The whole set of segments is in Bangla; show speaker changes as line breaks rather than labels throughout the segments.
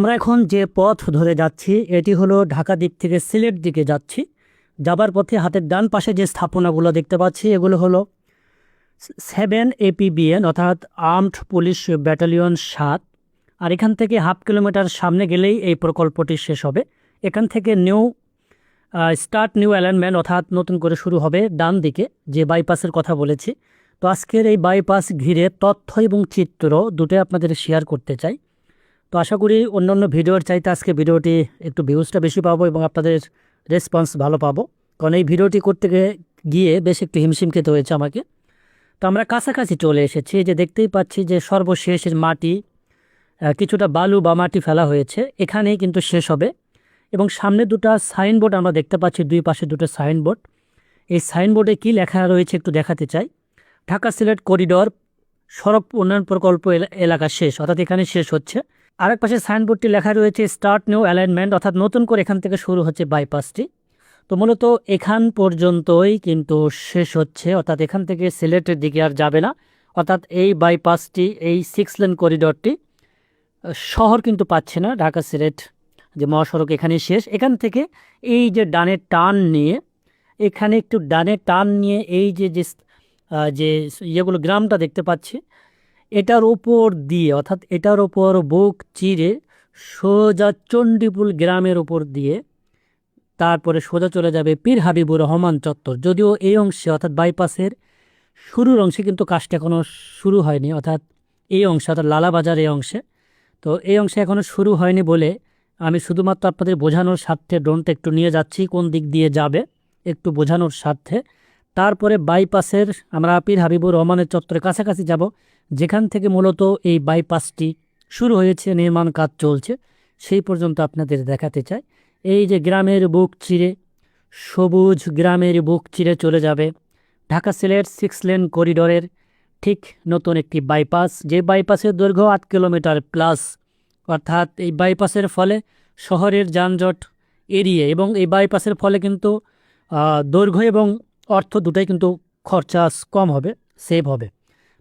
আমরা এখন যে পথ ধরে যাচ্ছি এটি হলো ঢাকা দিক থেকে সিলেট দিকে যাচ্ছি। যাবার পথে হাতের ডান পাশে যে স্থাপনাগুলো দেখতে পাচ্ছি এগুলো হলো 7 APBN অর্থাৎ আর্মড পুলিশ ব্যাটালিয়ন 7। আর এখান থেকে হাফ কিলোমিটার সামনে গেলেই এই প্রকল্পটি শেষ হবে। এখান থেকে নিউ অ্যালাইনমেন্ট অর্থাৎ নতুন করে শুরু হবে ডান দিকে, যে বাইপাসের কথা বলেছি। তো আজকের এই বাইপাস ঘিরে তথ্য এবং চিত্র দুটোই আপনাদের শেয়ার করতে চাই। তো আশা করি অন্যান্য ভিডিওর চাইতে আজকে ভিডিওটি একটু ভিউজটা বেশি পাবো এবং আপনাদের রেসপন্স ভালো পাবো, কারণ এই ভিডিওটি করতে গিয়ে বেশ একটু হিমশিম খেতে হয়েছে আমাকে। তো আমরা কাছাকাছি চলে এসেছি, যে দেখতেই পাচ্ছি যে সর্বশেষের মাটি, কিছুটা বালু বা মাটি ফেলা হয়েছে, এখানেই কিন্তু শেষ হবে। এবং সামনে দুটো সাইনবোর্ড আমরা দেখতে পাচ্ছি, দুই পাশে দুটো সাইনবোর্ড। এই সাইনবোর্ডে কি লেখা রয়েছে একটু দেখাতে চাই। ঢাকা সিলেট করিডোর সড়ক উন্নয়ন প্রকল্প এলাকা শেষ, অর্থাৎ এখানে শেষ হচ্ছে। আরেক পাশে সাইনবোর্ডটি লেখা রয়েছে স্টার্ট নিউ অ্যালাইনমেন্ট, অর্থাৎ নতুন করে এখান থেকে শুরু হচ্ছে বাইপাসটি। তো মূলত এখান পর্যন্তই কিন্তু শেষ হচ্ছে, অর্থাৎ এখান থেকে সিলেটের দিকে আর যাবে না। অর্থাৎ এই বাইপাসটি, এই 6 লেন করিডোরটি শহর কিন্তু পাচ্ছে না। ঢাকা সিলেট যে মহাসড়ক এখানেই শেষ। এখান থেকে এই যে ডানে টান নিয়ে, এখানে একটু ডানে টান নিয়ে এই যে যে ইয়েগুলো গ্রামটা দেখতে পাচ্ছি, এটার ওপর দিয়ে, অর্থাৎ এটার ওপর বুক চিরে সোজা চণ্ডীপুল গ্রামের ওপর দিয়ে তারপরে সোজা চলে যাবে পীর হাবিবুর রহমান চত্বর। যদিও এই অংশে অর্থাৎ বাইপাসের শুরুর অংশে কিন্তু কাজটা এখনও শুরু হয়নি, অর্থাৎ এই অংশে অর্থাৎ লালাবাজার এই অংশে। তো এই অংশে এখনও শুরু হয়নি বলে আমি শুধুমাত্র আপনাদের বোঝানোর স্বার্থে ড্রোনটা একটু নিয়ে যাচ্ছি, কোন দিক দিয়ে যাবে একটু বোঝানোর স্বার্থে। তারপরে বাইপাসের আমরা পীর হাবিবুর রহমানের চত্বরের কাছাকাছি যাব, যেখান থেকে মূলত এই বাইপাসটি শুরু হয়েছে, নির্মাণ কাজ চলছে, সেই পর্যন্ত আপনাদের দেখাতে চাই। এই যে গ্রামের বুক চিরে, সবুজ গ্রামের বুক চিরে চলে যাবে ঢাকা সিলেট 6 লেন করিডোরের ঠিক নতুন একটি বাইপাস, যে বাইপাসের দৈর্ঘ্য 8 কিলোমিটার প্লাস। অর্থাৎ এই বাইপাসের ফলে শহরের যানজট এড়িয়ে, এবং এই বাইপাসের ফলে কিন্তু দৈর্ঘ্য এবং অর্থ দুটাই কিন্তু খরচা কম হবে, সেভ হবে।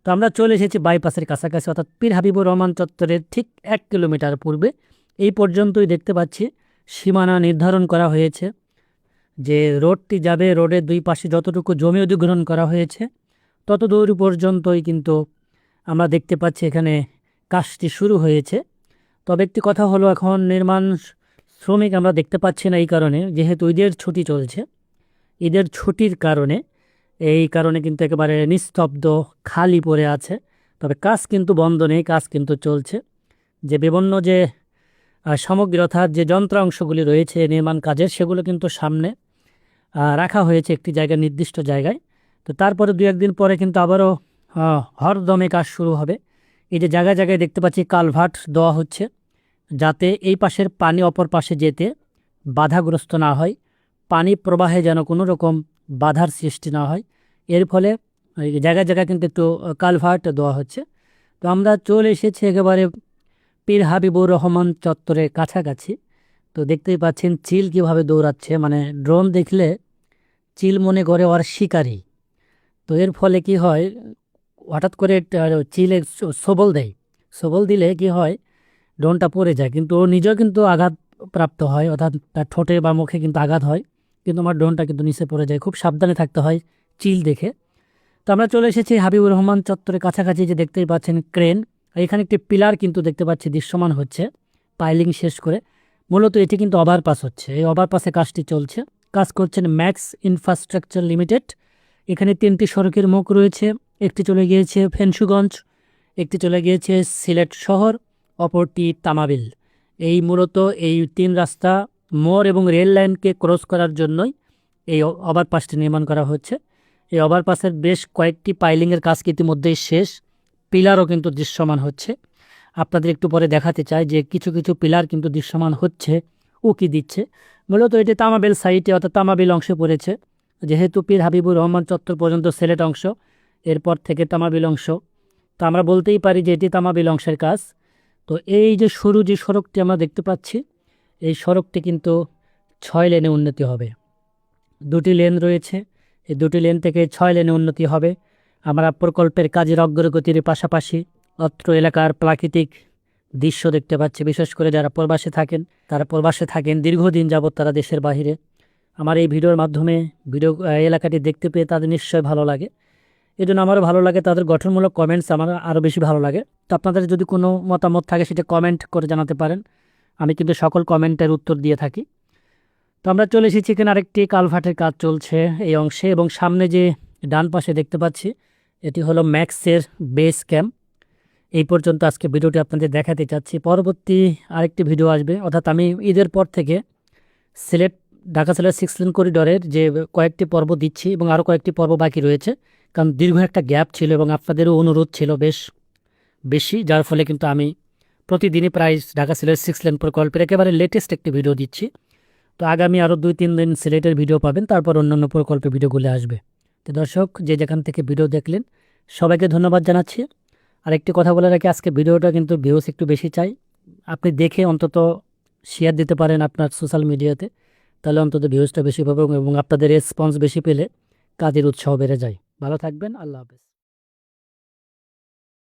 তো আমরা চলে এসেছি বাইপাসের কাছাকাছি, অর্থাৎ পীর হাবিবুর রহমান চত্বরের ঠিক 1 কিলোমিটার পূর্বে। এই পর্যন্তই দেখতে পাচ্ছি সীমানা নির্ধারণ করা হয়েছে, যে রোডটি যাবে, রোডের দুই পাশে যতটুকু জমি অধিগ্রহণ করা হয়েছে তত দূর পর্যন্তই কিন্তু আমরা দেখতে পাচ্ছি এখানে কাজটি শুরু হয়েছে। তবে একটি কথা হলো, এখন নির্মাণ শ্রমিক আমরা দেখতে পাচ্ছি না, এই কারণে যেহেতু ঈদের ছুটি চলছে। ঈদের ছুটির কারণে কিন্তু একেবারে নিস্তব্ধ, খালি পড়ে আছে। তবে কাজ কিন্তু বন্ধ নেই, কাজ কিন্তু চলছে। যে বিভিন্ন যে সামগ্রী অর্থাৎ যে যন্ত্রাংশগুলি রয়েছে নির্মাণ কাজের, সেগুলো কিন্তু সামনে রাখা হয়েছে একটি জায়গায়, নির্দিষ্ট জায়গায়। তো তারপরে 2-1 দিন পরে কিন্তু আবারও হরদমে কাজ শুরু হবে। এই যে জায়গায় জায়গায় দেখতে পাচ্ছি কালভার্ট দেওয়া হচ্ছে, যাতে এই পাশের পানি অপর পাশে যেতে বাধাগ্রস্ত না হয়, পানি প্রবাহে যেন কোনো রকম বাধার সৃষ্টি না হয়। এর ফলে জায়গায় জায়গায় কিন্তু একটু কালভার্ট দেওয়া হচ্ছে। তো আমরা চলে এসেছি একেবারে পীর হাবিবুর রহমান চত্বরের কাছাকাছি। তো দেখতেই পাচ্ছেন চিল কিভাবে দৌড়াচ্ছে, মানে ড্রোন দেখলে চিল মনে করে ওর শিকারি। তো এর ফলে কি হয়, হঠাৎ করে চিলে সবল দিলে কি হয়, ড্রোনটা পড়ে যায়, কিন্তু ও নিজেও কিন্তু আঘাত প্রাপ্ত হয়, অর্থাৎ তার ঠোঁটে বা মুখে কিন্তু আঘাত হয়, কিন্তু আমার ড্রোনটা কিন্তু নিচে পড়ে যায়। খুব সাবধানে থাকতে হয় চিল দেখে। তো আমরা চলে এসেছি হাবিবুর রহমান চত্বরের কাছাকাছি, যে দেখতেই পাচ্ছেন ক্রেন, এখানে একটি পিলার কিন্তু দেখতে পাচ্ছি দৃশ্যমান হচ্ছে পাইলিং শেষ করে। মূলত এটি কিন্তু ওভারপাস হচ্ছে, এই ওভারপাসে কাজটি চলছে। কাজ করছেন ম্যাক্স ইনফ্রাস্ট্রাকচার লিমিটেড। এখানে 3টি সড়কের মুখ রয়েছে, একটি চলে গিয়েছে ফেনসুগঞ্জ, একটি চলে গিয়েছে সিলেট শহর, অপরটি তামাবিল। এই মূলত এই 3 রাস্তা মোড় এবং রেল লাইনকে ক্রস করার জন্যই এই ওভারপাসটি নির্মাণ করা হচ্ছে। এই ওভারপাসের বেশ কয়েকটি পাইলিংয়ের কাজ ইতিমধ্যেই শেষ, পিলারও কিন্তু দৃশ্যমান হচ্ছে। আপনাদের একটু পরে দেখাতে চাই যে কিছু কিছু পিলার কিন্তু দৃশ্যমান হচ্ছে, উকি দিচ্ছে। মূলত এটি তামাবিল সাইটে অর্থাৎ তামাবিল অংশে পড়েছে, যেহেতু পীর হাবিবুর রহমান চত্বর পর্যন্ত সিলেট অংশ, এরপর থেকে তামাবিল অংশ। তো আমরা বলতেই পারি যে এটি তামাবিল অংশের কাজ। তো এই যে সরু যে সড়কটি আমরা দেখতে পাচ্ছি, এই সড়কটি কিন্তু 6 লেনে উন্নতি হবে। 2টি লেন রয়েছে, এই 2টি লেন থেকে 6 লেনে উন্নতি হবে। আমরা প্রকল্পের কাজের অগ্রগতির পাশাপাশি অত্র এলাকার প্রাকৃতিক দৃশ্য দেখতে পাচ্ছি। বিশেষ করে যারা প্রবাসে থাকেন, দীর্ঘদিন যাবৎ তারা দেশের বাইরে। আমার এই ভিডিওর মাধ্যমে এলাকাটি দেখতে পেয়ে তাদের নিশ্চয়ই ভালো লাগে। এই জন্য আমারও ভালো লাগে, তাদের গঠনমূলক কমেন্টস আমার আরও বেশি ভালো লাগে। তো আপনাদের যদি কোনো মতামত থাকে সেটা কমেন্ট করে জানাতে পারেন, আমি কিন্তু সকল কমেন্টের উত্তর দিয়ে থাকি। তো আমরা চলে এসেছি, এখানে আরেকটি কালভার্টের কাজ চলছে এই অংশে, এবং সামনে যে ডান পাশে দেখতে পাচ্ছি এটি হলো ম্যাক্সের বেস ক্যাম্প। এই পর্যন্ত আজকে ভিডিওটি আপনাদের দেখাতে চাচ্ছি। পরবর্তী আরেকটি ভিডিও আসবে, অর্থাৎ আমি ঈদের পর থেকে ঢাকা সিলেট 6 লেন করিডোরের যে কয়েকটি পর্ব দিচ্ছি, এবং আরও কয়েকটি পর্ব বাকি রয়েছে, কারণ দীর্ঘ একটা গ্যাপ ছিল এবং আপনাদেরও অনুরোধ ছিল বেশ বেশি, যার ফলে কিন্তু আমি প্রতিদিনই প্রায় ঢাকা সিলেট 6 লেন প্রকল্পের একেবারে লেটেস্ট একটি ভিডিও দিচ্ছি। তো আগামী আরও 2-3 দিন সিলেটের ভিডিও পাবেন, তারপর অন্যান্য প্রকল্পের ভিডিওগুলো আসবে। তো দর্শক, যে যেখান থেকে ভিডিও দেখলেন সবাইকে ধন্যবাদ জানাচ্ছি। আরেকটি কথা বলে রাখি, আজকে ভিডিওটা কিন্তু ভিউজ একটু বেশি চাই। আপনি দেখে অন্তত শেয়ার দিতে পারেন আপনার সোশ্যাল মিডিয়াতে, তাহলে অন্তত ভিউজটা বেশি পাবে এবং আপনাদের রেসপন্স বেশি পেলে কাজের উৎসাহ বেড়ে যায়। ভালো থাকবেন, আল্লাহ হাফেজ।